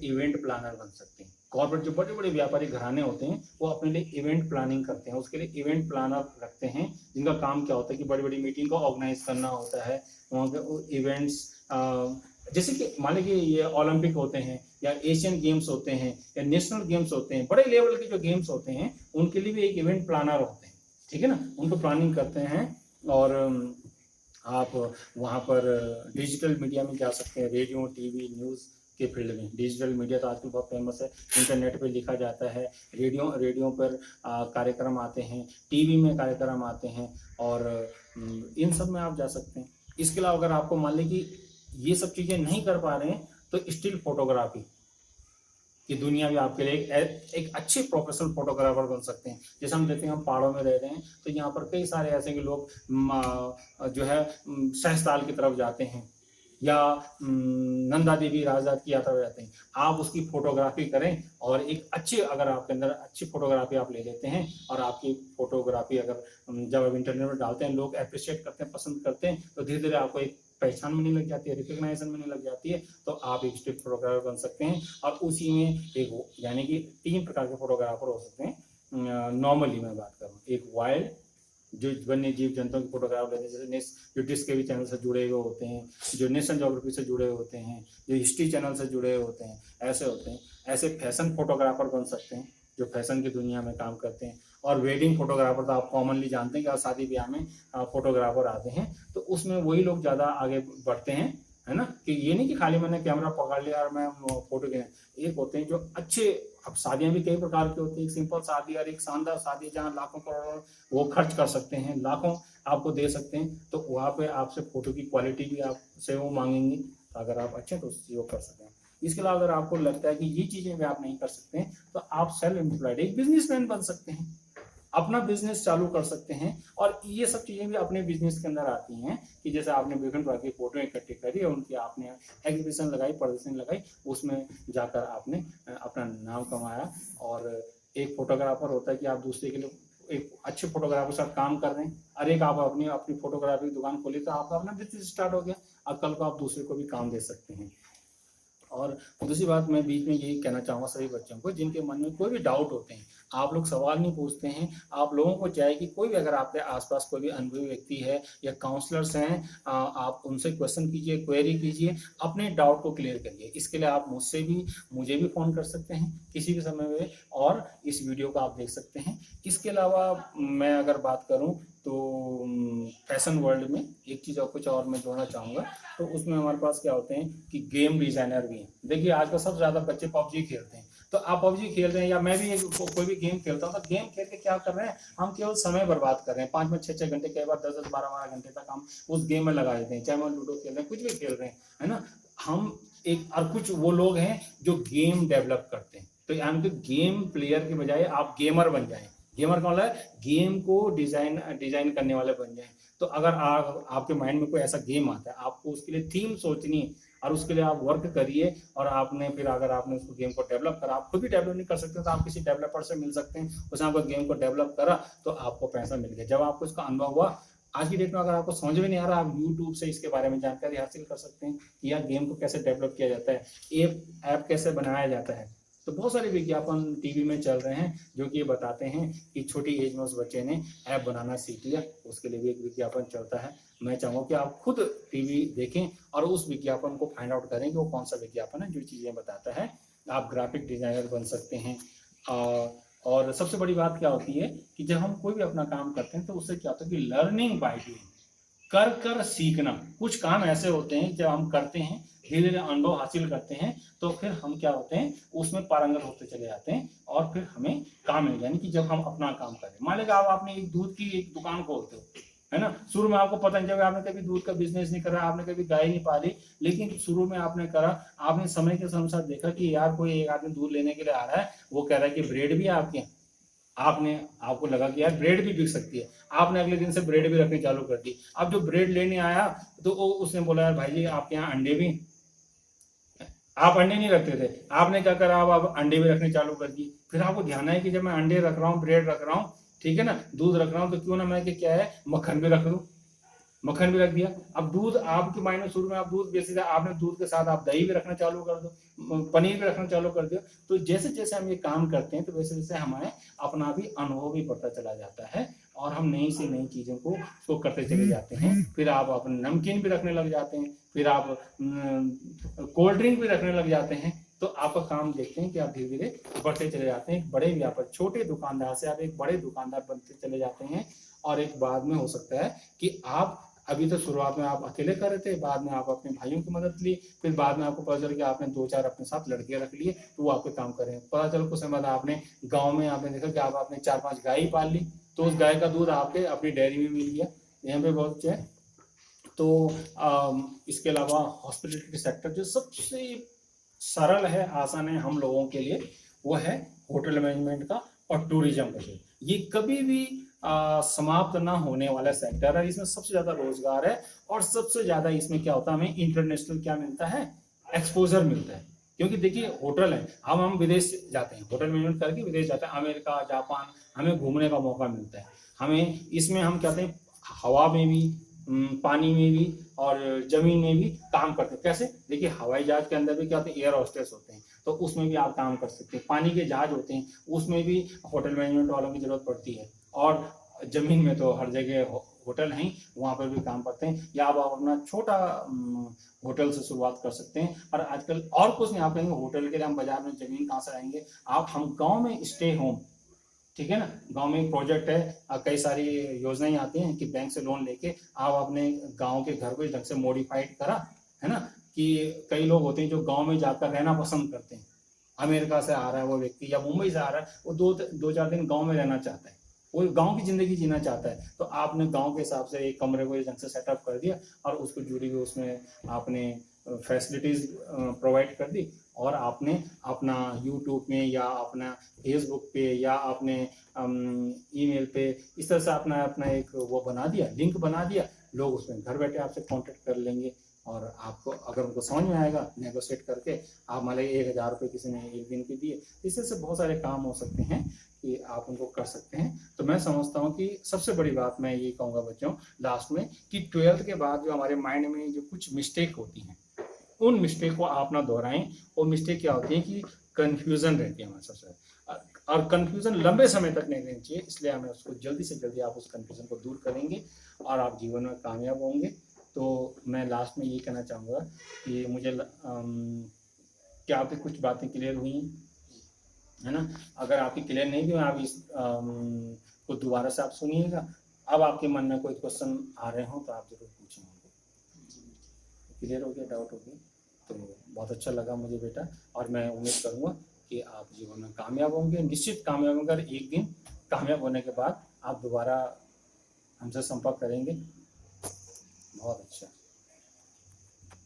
Event planner बन सकते हैं। कॉर्पोरेट जो बड़े बड़े व्यापारी घराने होते हैं वो अपने लिए इवेंट प्लानिंग करते हैं, उसके लिए इवेंट प्लानर रखते हैं, जिनका काम क्या होता है कि बड़ी बड़ी मीटिंग को ऑर्गेनाइज करना होता है, वहाँ के इवेंट्स, जैसे कि मान लीजिए ये ओलंपिक होते हैं या एशियन गेम्स होते हैं या नेशनल गेम्स होते हैं, बड़े लेवल के जो गेम्स होते हैं उनके लिए भी एक इवेंट प्लानर होते हैं, ठीक है ना, उनको प्लानिंग करते हैं। और आप वहाँ पर डिजिटल मीडिया में जा सकते हैं, रेडियो टीवी न्यूज़ के फील्ड में। डिजिटल मीडिया तो आजकल बहुत फेमस है, इंटरनेट पे लिखा जाता है, रेडियो पर कार्यक्रम आते हैं, टीवी में कार्यक्रम आते हैं, और इन सब में आप जा सकते हैं। इसके अलावा अगर आपको मान लें कि ये सब चीज़ें नहीं कर पा रहे हैं तो स्टिल फोटोग्राफी की दुनिया भी आपके लिए एक अच्छे प्रोफेशनल फोटोग्राफर बन सकते हैं। जैसे हम देखते हैं, हम पहाड़ों में रह रहे हैं तो यहाँ पर कई सारे ऐसे के लोग जो है सहस्ताल की तरफ जाते हैं या नंदा देवी राजा की यात्रा जाते हैं, आप उसकी फोटोग्राफी करें और एक अच्छे, अगर आपके अंदर अच्छी फोटोग्राफी आप ले लेते हैं और आपकी फोटोग्राफी अगर जब आप इंटरनेट में डालते हैं लोग अप्रिशिएट करते हैं, पसंद करते हैं, तो धीरे धीरे आपको एक पहचान मिलने लग जाती है, रिकग्नाइजेशन मिलने लग जाती है, तो आप एक स्ट्रीट फोटोग्राफर बन सकते हैं। और उसी में एक यानी कि 3 प्रकार के फोटोग्राफर हो सकते हैं। नॉर्मली मैं बात करूँ, एक वाइल्ड जो वन्य जीव जंतुओं की फोटोग्राफ लेते हैं, जैसे जो डिस्कवरी चैनल से जुड़े हुए होते हैं, जो नेशनल ज्योग्राफी से जुड़े होते हैं, जो हिस्ट्री चैनल से जुड़े होते हैं, ऐसे होते हैं। ऐसे फैशन फोटोग्राफर बन सकते हैं जो फैशन की दुनिया में काम करते हैं। और वेडिंग फोटोग्राफर तो आप कॉमनली जानते हैं कि शादी ब्याह में फोटोग्राफर आते हैं, तो उसमें वही लोग ज़्यादा आगे बढ़ते हैं, है ना, कि ये नहीं कि खाली मैंने कैमरा पकड़ लिया और मैं फोटो के, एक होते हैं जो अच्छे। अब शादियां भी कई प्रकार की होती है, एक सिंपल शादी और एक शानदार शादी जहाँ लाखों करोड़ों वो खर्च कर सकते हैं, लाखों आपको दे सकते हैं, तो वहाँ पे आपसे फोटो की क्वालिटी भी आपसे वो मांगेंगे, तो अगर आप अच्छे तो वो कर सकते हैं। इसके अलावा अगर आपको लगता है कि ये चीजें भी आप नहीं कर सकते हैं तो आप सेल्फ एम्प्लॉयड एक बिजनेसमैन बन सकते हैं, अपना बिजनेस चालू कर सकते हैं। और ये सब चीजें भी अपने बिजनेस के अंदर आती हैं कि जैसे आपने विभिन्न प्रकार की फोटो इकट्ठी करी और उनकी आपने एग्जीबिशन लगाई, प्रदर्शनी लगाई, उसमें जाकर आपने अपना नाम कमाया। और एक फोटोग्राफर होता है कि आप दूसरे के लिए एक अच्छे फोटोग्राफर के साथ काम कर रहे हैं, और एक आप अपनी अपनी फोटोग्राफी की दुकान खोली तो आपका अपना बिजनेस स्टार्ट हो गया, अब कल को आप दूसरे को भी काम दे सकते हैं। और दूसरी बात मैं बीच में यही कहना चाहूँगा सभी बच्चों को जिनके मन में कोई भी डाउट होते हैं, आप लोग सवाल नहीं पूछते हैं, आप लोगों को चाहिए कि कोई भी अगर आपके आसपास कोई भी अनुभवी व्यक्ति है या काउंसलर्स हैं, आप उनसे क्वेश्चन कीजिए, क्वेरी कीजिए, अपने डाउट को क्लियर करिए। इसके लिए आप मुझे भी फ़ोन कर सकते हैं किसी भी समय में, और इस वीडियो को आप देख सकते हैं। इसके अलावा मैं अगर बात करूँ तो फैशन वर्ल्ड में एक चीज़ और कुछ और मैं जोड़ना चाहूँगा, तो उसमें हमारे पास क्या होते हैं कि गेम डिज़ाइनर भी हैं। देखिए आजकल सबसे ज़्यादा बच्चे पबजी खेलते हैं, तो आप पबजी खेल रहे हैं या मैं भी कोई भी गेम खेलता हूँ, तो गेम खेल के क्या कर रहे हैं, हम केवल समय बर्बाद कर रहे हैं। 5-5, 6-6 घंटे, कई बार 10-10, 12-12 घंटे तक हम उस गेम में लगा देते हैं, चाहे हम लूडो खेल रहे हैं, कुछ भी खेल रहे हैं, है ना। हम एक और कुछ वो लोग हैं जो गेम डेवलप करते हैं, तो यानी कि गेम प्लेयर के बजाय आप गेमर बन जाएं। गेमर का मतलब है गेम को डिजाइन करने वाले बन जाएं। तो अगर आपके माइंड में कोई ऐसा गेम आता है, आपको उसके लिए थीम सोचनी है और उसके लिए आप वर्क करिए, और आपने फिर अगर आपने उसको गेम को डेवलप करा, आप खुद भी डेवलप नहीं कर सकते तो आप किसी डेवलपर से मिल सकते हैं, उसने आपको गेम को डेवलप करा तो आपको पैसा मिल गया। जब आपको इसका अनुभव हुआ, आज की डेट में अगर आपको समझ में नहीं आ रहा, आप यूट्यूब से इसके बारे में जानकारी हासिल कर सकते हैं कि यार गेम को कैसे डेवलप किया जाता है, ऐप कैसे बनाया जाता है। तो बहुत सारे विज्ञापन टीवी में चल रहे हैं जो कि ये बताते हैं कि छोटी एज में उस बच्चे ने ऐप बनाना सीख लिया, उसके लिए भी एक विज्ञापन चलता है। मैं चाहूँगा कि आप खुद टीवी देखें और उस विज्ञापन को फाइंड आउट करें कि वो कौन सा विज्ञापन है जो चीज़ें बताता है। आप ग्राफिक डिजाइनर बन सकते हैं। और सबसे बड़ी बात क्या होती है कि जब हम कोई भी अपना काम करते हैं तो उससे क्या होता है कि लर्निंग बाय डूइंग, कर कर सीखना। कुछ काम ऐसे होते हैं जब हम करते हैं, धीरे धीरे अनुभव हासिल करते हैं, तो फिर हम क्या होते हैं उसमें पारंगत होते चले जाते हैं और फिर हमें काम मिल, यानी कि जब हम अपना काम करें। मान लीजिए आप आपने एक दूध की एक दुकान खोलते हो, है ना, शुरू में आपको पता नहीं, जब आपने कभी दूध का बिजनेस नहीं करा, आपने कभी गाय नहीं पाली, लेकिन शुरू में आपने करा, आपने समय के अनुसार देखा कि यार कोई एक आदमी दूध लेने के लिए आ रहा है, वो कह रहा है कि ब्रेड भी है आपके यहाँ, आपको लगा कि यार ब्रेड भी बिक सकती है, आपने अगले दिन से ब्रेड भी रखनी चालू कर दी। अब जो ब्रेड लेने आया तो उसने बोला यार भाई जी आपके यहाँ अंडे भी, आप अंडे नहीं रखते थे, आपने क्या करा, अब अंडे भी रखने चालू कर दिए। फिर आपको ध्यान है कि जब मैं अंडे रख रहा हूँ, ब्रेड रख रहा हूँ, ठीक है ना, दूध रख रहा हूँ, तो क्यों ना मैं क्या है मक्खन भी रख लूँ, मक्खन भी रख दिया। अब दूध आपके माइंड में शुरू में आप दूध बेचे थे, आपने दूध के साथ आप दही भी रखना चालू कर दो, पनीर भी रखना चालू कर दिया। तो जैसे जैसे हम ये काम करते हैं तो वैसे वैसे हमारे अपना भी अनुभव भी बढ़ता चला जाता है और हम नई से नई चीज़ों को करते चले जाते हैं। फिर आप अपने नमकीन भी रखने लग जाते हैं, फिर आप कोल्ड ड्रिंक भी रखने लग जाते हैं। तो आपका काम देखते हैं कि आप धीरे धीरे बढ़ते चले जाते हैं, बड़े व्यापार, छोटे दुकानदार से आप एक बड़े दुकानदार बनते चले जाते हैं। और एक बाद में हो सकता है कि आप अभी तो शुरुआत में आप अकेले कर रहे थे, बाद में आप अपने भाइयों की मदद ली, फिर बाद में आपको पता चल कि आपने 2-4 अपने साथ लड़कियां रख लिए तो वो आपके काम कर रहे हैं। पता चल कुछ समय बाद आपने गांव में आपने देखा कि आपने 4-5 गाय ही पाल ली, तो उस गाय का दूध आपके अपनी डेयरी में मिल गया। यहाँ पे बहुत है। तो इसके अलावा हॉस्पिटलिटी सेक्टर जो सबसे सरल है, आसान है हम लोगों के लिए, वो है होटल मैनेजमेंट का और टूरिज्म का। ये कभी भी समाप्त ना होने वाला सेक्टर है। इसमें सबसे ज्यादा रोजगार है और सबसे ज्यादा इसमें क्या होता है, हमें इंटरनेशनल क्या मिलता है, एक्सपोजर मिलता है। क्योंकि देखिए होटल है, हम विदेश जाते हैं, होटल मैनेजमेंट करके विदेश जाते हैं, अमेरिका, जापान, हमें घूमने का मौका मिलता है। हमें इसमें हम कहते हैं हवा में भी, पानी में भी और जमीन में भी काम करते हैं। कैसे? देखिए हवाई जहाज के अंदर भी क्या होते हैं, एयर होस्टेस होते हैं, तो उसमें भी आप काम कर सकते हैं। पानी के जहाज होते हैं, उसमें भी होटल मैनेजमेंट वालों की जरूरत पड़ती है। और जमीन में तो हर जगह होटल हैं, वहाँ पर भी काम करते हैं। या आप अपना छोटा होटल से शुरुआत कर सकते हैं। और आजकल और कुछ नहीं, आप कहेंगे होटल के लिए हम बाजार में जमीन कहाँ से लाएंगे, आप हम गाँव में स्टे होम, ठीक है ना, गांव में एक प्रोजेक्ट है, कई सारी योजनाएं आती हैं कि बैंक से लोन लेके आप अपने गांव के घर को इस ढंग से मॉडिफाइड करा, है ना, कि कई लोग होते हैं जो गांव में जाकर रहना पसंद करते हैं। अमेरिका से आ रहा है वो व्यक्ति या मुंबई से आ रहा है, वो 2-4 दिन गांव में रहना चाहता है, वो गांव की जिंदगी जीना चाहता है। तो आपने गांव के हिसाब से एक कमरे को इस ढंग से सेटअप कर दिया और उसको जुड़ी हुई उसमें आपने फैसिलिटीज प्रोवाइड कर दी, और आपने अपना यूट्यूब में या अपना फेसबुक पे या अपने ईमेल पे इस तरह से अपना अपना एक वो बना दिया, लिंक बना दिया। लोग उसमें घर बैठे आपसे कांटेक्ट कर लेंगे और आपको अगर उनको समझ में आएगा, नेगोशिएट करके आप मान लीजिए 1,000 रुपये किसी ने एक दिन के दिए, इससे से बहुत सारे काम हो सकते हैं कि आप उनको कर सकते हैं। तो मैं समझता हूँ कि सबसे बड़ी बात मैं ये कहूँगा बच्चों लास्ट में, कि 12th के बाद जो हमारे माइंड में जो कुछ मिस्टेक होती हैं, उन मिस्टेक को आप ना दोहराएं। वो मिस्टेक क्या होती है कि कन्फ्यूजन रहती है हमारे सबसे, और कन्फ्यूजन लंबे समय तक नहीं रहनी चाहिए। इसलिए हमें उसको जल्दी से जल्दी आप उस कन्फ्यूजन को दूर करेंगे और आप जीवन में कामयाब होंगे। तो मैं लास्ट में ये कहना चाहूँगा कि मुझे क्या आपकी कुछ बातें क्लियर हुई, है ना? अगर आपकी क्लियर नहीं हुई, आप इस को दोबारा से आप सुनिएगा। अब आपके मन में कोई क्वेश्चन आ रहे हो तो आप जरूर पूछेंगे। क्लियर हो गया, डाउट हो गया? तो बहुत अच्छा लगा मुझे बेटा, और मैं उम्मीद करूँगा कि आप जीवन में कामयाब होंगे, निश्चित कामयाब होंगे। एक दिन कामयाब होने के बाद आप दोबारा हमसे संपर्क करेंगे। बहुत अच्छा।